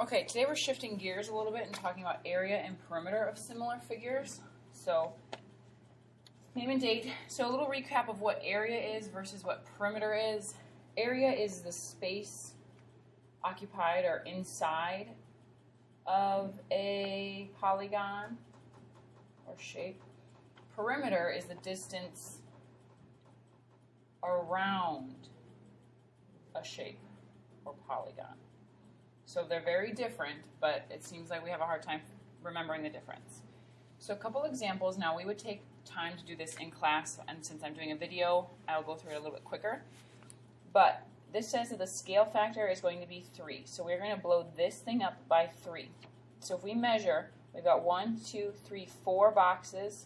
Okay, today we're shifting gears a little bit and talking about area and perimeter of similar figures. So, name and date. So a little recap of what area is versus what perimeter is. Area is the space occupied or inside of a polygon or shape. Perimeter is the distance around a shape or polygon. So they're very different, but it seems like we have a hard time remembering the difference. So a couple examples. Now we would take time to do this in class, and since I'm doing a video, I'll go through it a little bit quicker. But this says that the scale factor is going to be 3. So we're going to blow this thing up by 3. So if we measure, we've got 1, 2, 3, 4 boxes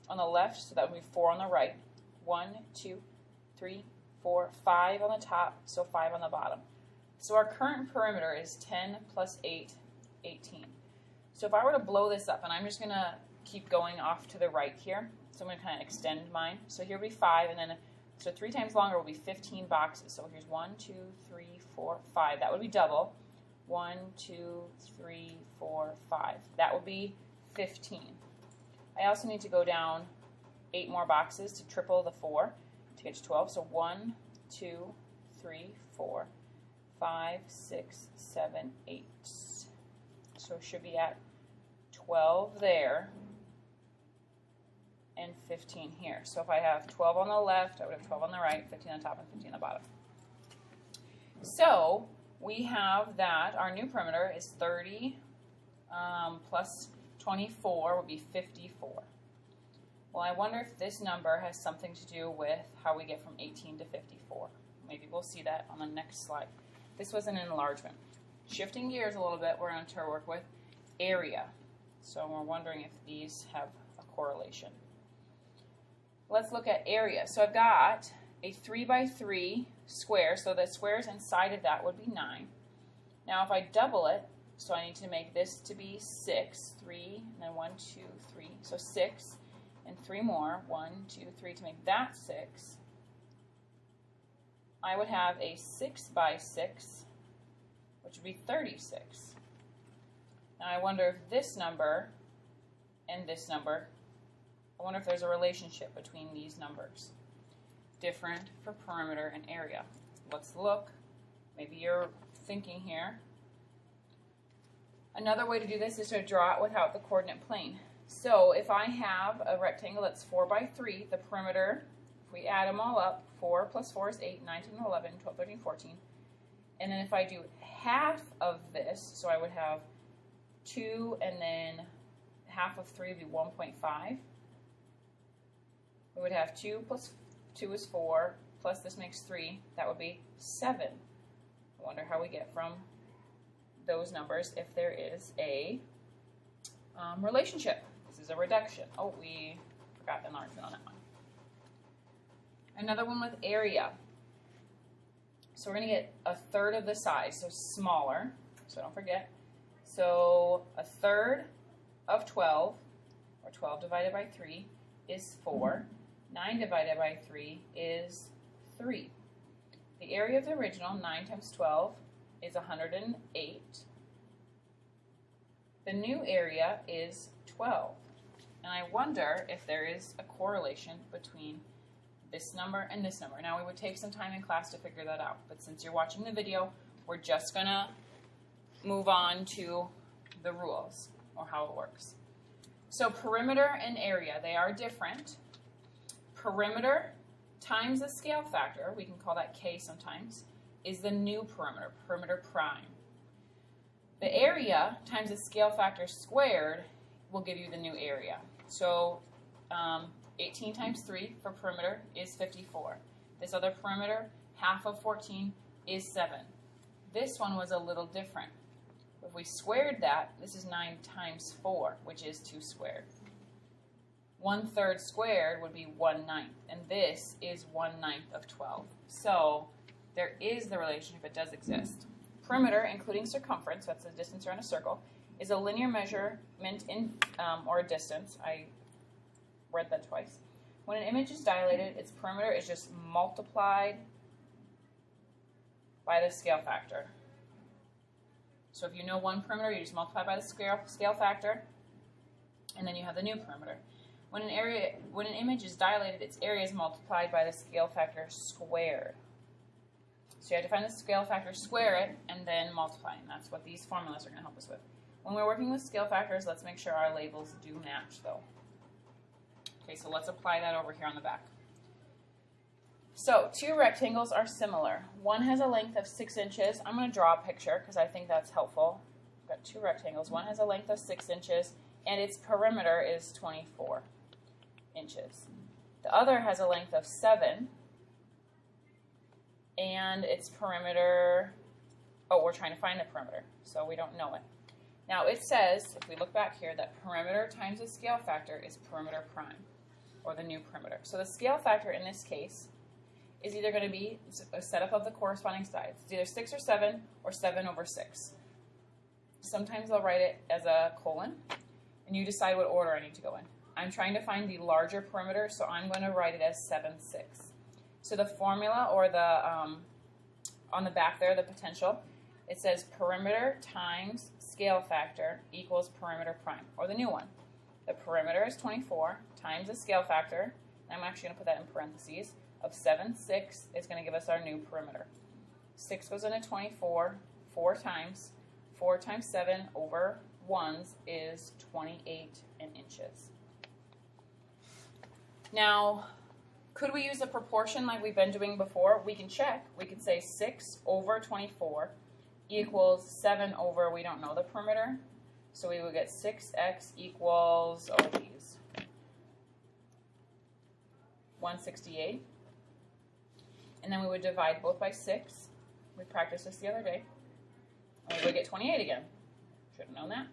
on the left, so that would be 4 on the right. 1, 2, 3, 4, 5 on the top, so 5 on the bottom. So our current perimeter is 10 plus 8, 18. So if I were to blow this up, and I'm just going to keep going off to the right here, so I'm going to kind of extend mine. So here will be 5, and then, so 3 times longer will be 15 boxes. So here's 1, 2, 3, 4, 5. That would be double. 1, 2, 3, 4, 5. That would be 15. I also need to go down 8 more boxes to triple the 4 to get to 12. So 1, 2, 3, 4, 5, 6, 7, 8. So it should be at 12 there and 15 here. So if I have 12 on the left, I would have 12 on the right, 15 on the top, and 15 on the bottom. So we have that our new perimeter is 30 plus 24 would be 54. Well, I wonder if this number has something to do with how we get from 18 to 54. Maybe we'll see that on the next slide. This was an enlargement. Shifting gears a little bit, we're going to work with area. So we're wondering if these have a correlation. Let's look at area. So I've got a 3 by 3 square, so the squares inside of that would be 9. Now if I double it, so I need to make this to be 6, 3, and then 1, 2, 3. So 6 and 3 more, 1, 2, 3 to make that 6. I would have a 6 by 6, which would be 36. Now I wonder if this number and this number, I wonder if there's a relationship between these numbers. Different for perimeter and area. Let's look. Maybe you're thinking here. Another way to do this is to draw it without the coordinate plane. So if I have a rectangle that's 4 by 3, the perimeter, if we add them all up, 4 plus 4 is 8, 9, 10, 11, 12, 13, 14. And then if I do half of this, so I would have 2 and then half of 3 would be 1.5. We would have 2 plus 2 is 4, plus this makes 3. That would be 7. I wonder how we get from those numbers if there is a relationship. This is a reduction. Oh, we forgot enlargement on that one. Another one with area. So we're going to get a third of the size, so smaller, so don't forget. So a third of 12, or 12 divided by 3, is 4. 9 divided by 3 is 3. The area of the original, 9 times 12, is 108. The new area is 12. And I wonder if there is a correlation between this number and this number. Now we would take some time in class to figure that out, but since you're watching the video, we're just going to move on to the rules, or how it works. So perimeter and area, they are different. Perimeter times the scale factor, we can call that K sometimes, is the new perimeter, perimeter prime. The area times the scale factor squared will give you the new area. So 18 times 3 for perimeter is 54. This other perimeter, half of 14, is 7. This one was a little different. If we squared that, this is 9 times 4, which is 2 squared. 1/3 squared would be 1/9, and this is 1/9 of 12. So there is the relationship, it does exist. Perimeter, including circumference, that's the distance around a circle, is a linear measurement in, or a distance. I read that twice. When an image is dilated, its perimeter is just multiplied by the scale factor. So if you know one perimeter, you just multiply by the scale factor, and then you have the new perimeter. When an image is dilated, its area is multiplied by the scale factor squared. So you have to find the scale factor, square it, and then multiply. And that's what these formulas are going to help us with. When we're working with scale factors, let's make sure our labels do match, though. Okay, so let's apply that over here on the back. So two rectangles are similar. One has a length of 6 inches. I'm going to draw a picture because I think that's helpful. I've got two rectangles. One has a length of 6 inches, and its perimeter is 24 inches. The other has a length of 7, and its perimeter, oh, we're trying to find the perimeter, so we don't know it. Now it says, if we look back here, that perimeter times the scale factor is perimeter prime, or the new perimeter. So the scale factor in this case is either going to be a setup of the corresponding sides. It's either 6 or 7, or 7 over 6. Sometimes I'll write it as a colon, and you decide what order I need to go in. I'm trying to find the larger perimeter, so I'm going to write it as 7, 6. So the formula, or the on the back there, the potential, it says perimeter times scale factor equals perimeter prime, or the new one. The perimeter is 24 times the scale factor, and I'm actually going to put that in parentheses, of 7, 6 is going to give us our new perimeter. 6 goes into 24 4 times. 4 times 7 over 1s is 28 in inches. Now, could we use a proportion like we've been doing before? We can check. We can say 6 over 24 equals 7 over, we don't know the perimeter, so we would get 6x equals, 168. And then we would divide both by 6. We practiced this the other day. And we would get 28 again. Should have known that.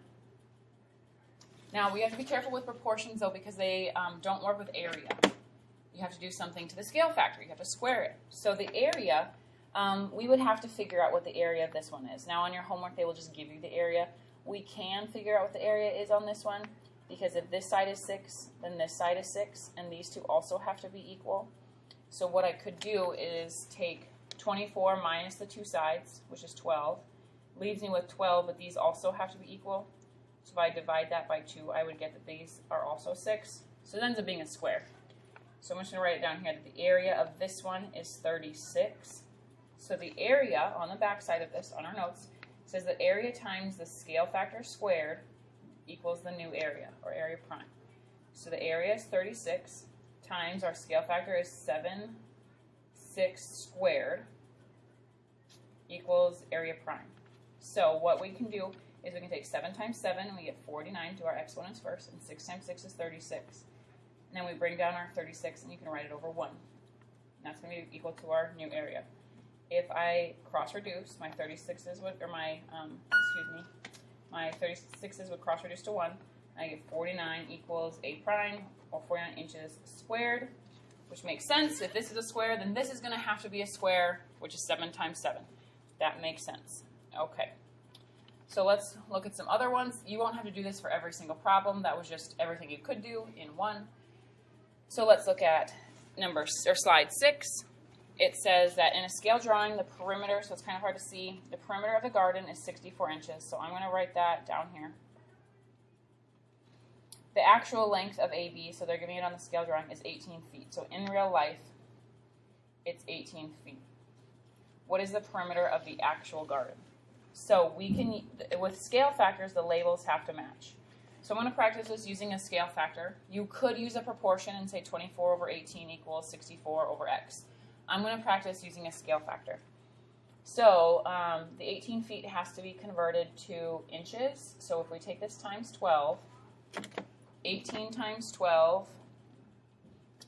Now, we have to be careful with proportions, though, because they don't work with area. You have to do something to the scale factor. You have to square it. So the area, we would have to figure out what the area of this one is. Now, on your homework, they will just give you the area. We can figure out what the area is on this one, because if this side is 6, then this side is 6, and these two also have to be equal. So what I could do is take 24 minus the two sides, which is 12, leaves me with 12, but these also have to be equal. So if I divide that by 2, I would get that these are also 6. So it ends up being a square. So I'm just going to write it down here that the area of this one is 36. So the area on the back side of this, on our notes, says that area times the scale factor squared equals the new area, or area prime. So the area is 36 times our scale factor is 7, 6 squared equals area prime. So what we can do is we can take 7 times 7, and we get 49, do our exponents first, and 6 times 6 is 36. And then we bring down our 36, and you can write it over 1. And that's going to be equal to our new area. If I cross-reduce, my 36s would, or my, my 36s would cross-reduce to 1. And I get 49 equals a prime, or 49 inches squared, which makes sense. If this is a square, then this is going to have to be a square, which is 7 times 7. That makes sense. Okay. So let's look at some other ones. You won't have to do this for every single problem. That was just everything you could do in one. So let's look at slide 6. It says that in a scale drawing, the perimeter, so it's kind of hard to see, the perimeter of the garden is 64 inches. So I'm going to write that down here. The actual length of AB, so they're giving it on the scale drawing, is 18 feet. So in real life, it's 18 feet. What is the perimeter of the actual garden? So we can, with scale factors, the labels have to match. So I'm going to practice this using a scale factor. You could use a proportion and say 24 over 18 equals 64 over x. I'm going to practice using a scale factor. So the 18 feet has to be converted to inches. So if we take this times 12, 18 times 12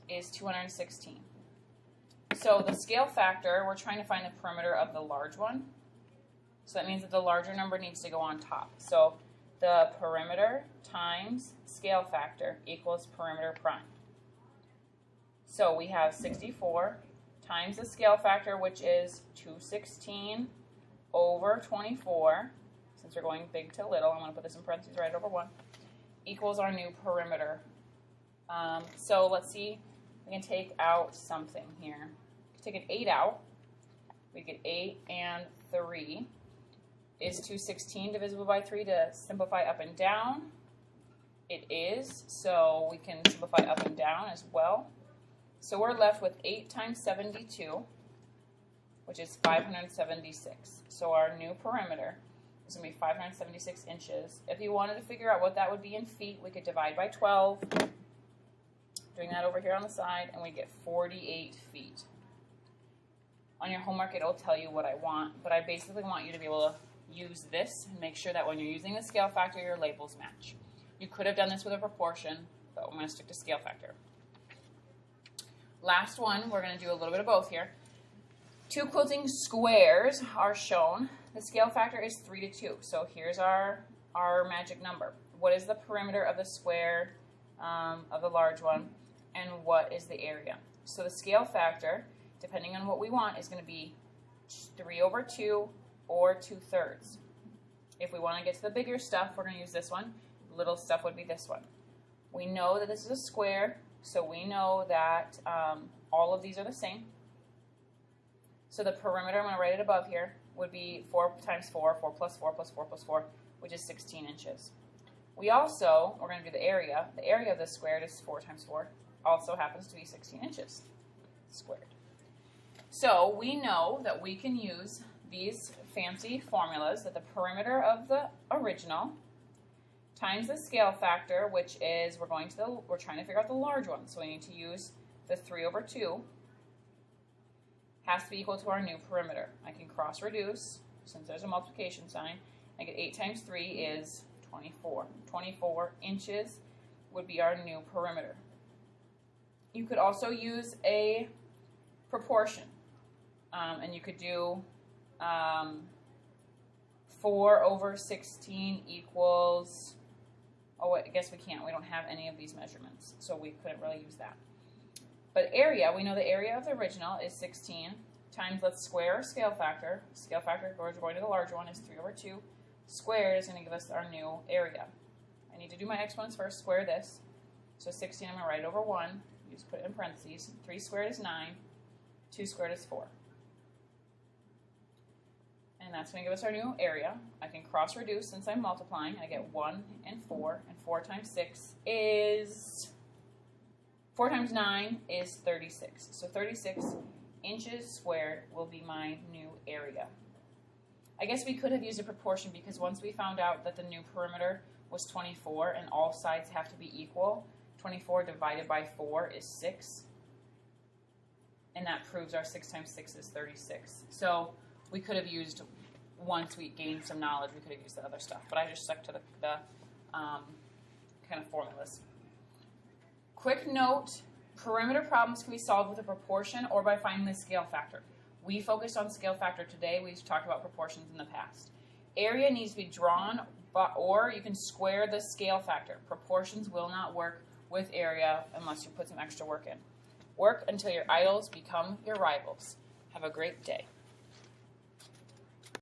is 216. So the scale factor, we're trying to find the perimeter of the large one. So that means that the larger number needs to go on top. So the perimeter times scale factor equals perimeter prime. So we have 64 times the scale factor, which is 216 over 24. Since we're going big to little, I'm going to put this in parentheses right over 1. Equals our new perimeter. So let's see, we can take out something here. Take an 8 out. We get 8 and 3. Is 216 divisible by 3 to simplify up and down? It is, so we can simplify up and down as well. So we're left with 8 times 72, which is 576. So our new perimeter is going to be 576 inches. If you wanted to figure out what that would be in feet, we could divide by 12. Doing that over here on the side, and we get 48 feet. On your homework, it'll tell you what I want, but I basically want you to be able to use this and make sure that when you're using the scale factor, your labels match. You could have done this with a proportion, but I'm going to stick to scale factor. Last one, we're going to do a little bit of both here. Two quilting squares are shown. The scale factor is 3 to 2, so here's our magic number. What is the perimeter of the square of the large one, and what is the area? So the scale factor, depending on what we want, is going to be 3 over 2 or 2/3. If we want to get to the bigger stuff, we're going to use this one. Little stuff would be this one. We know that this is a square, so we know that all of these are the same. So the perimeter, I'm going to write it above here, would be 4 times 4, 4 plus 4 plus 4 plus 4, which is 16 inches. We also, we're going to do the area. The area of this squared is 4 times 4, also happens to be 16 inches squared. So we know that we can use these fancy formulas, that the perimeter of the original times the scale factor, which is, we're trying to figure out the large one, so we need to use the 3 over 2, has to be equal to our new perimeter. I can cross reduce, since there's a multiplication sign. I get 8 times 3 is 24. 24 inches would be our new perimeter. You could also use a proportion, and you could do 4 over 16 equals, oh, I guess we can't. We don't have any of these measurements, so we couldn't really use that. But area, we know the area of the original is 16 times, let's square our scale factor. Scale factor, we're going to the larger one, is 3 over 2. Squared is going to give us our new area. I need to do my exponents first, square this. So 16, I'm going to write over 1. You just put it in parentheses. 3 squared is 9. 2 squared is 4. And that's going to give us our new area. I can cross reduce since I'm multiplying. I get 1 and 4. And 4 times 6 is... 4 times 9 is 36. So 36 inches squared will be my new area. I guess we could have used a proportion, because once we found out that the new perimeter was 24 and all sides have to be equal, 24 divided by 4 is 6. And that proves our 6 times 6 is 36. So we could have used, once we gained some knowledge, we could have used the other stuff. But I just stuck to the kind of formulas. Quick note, perimeter problems can be solved with a proportion or by finding the scale factor. We focused on scale factor today. We've talked about proportions in the past. Area needs to be drawn, or you can square the scale factor. Proportions will not work with area unless you put some extra work in. Work until your idols become your rivals. Have a great day.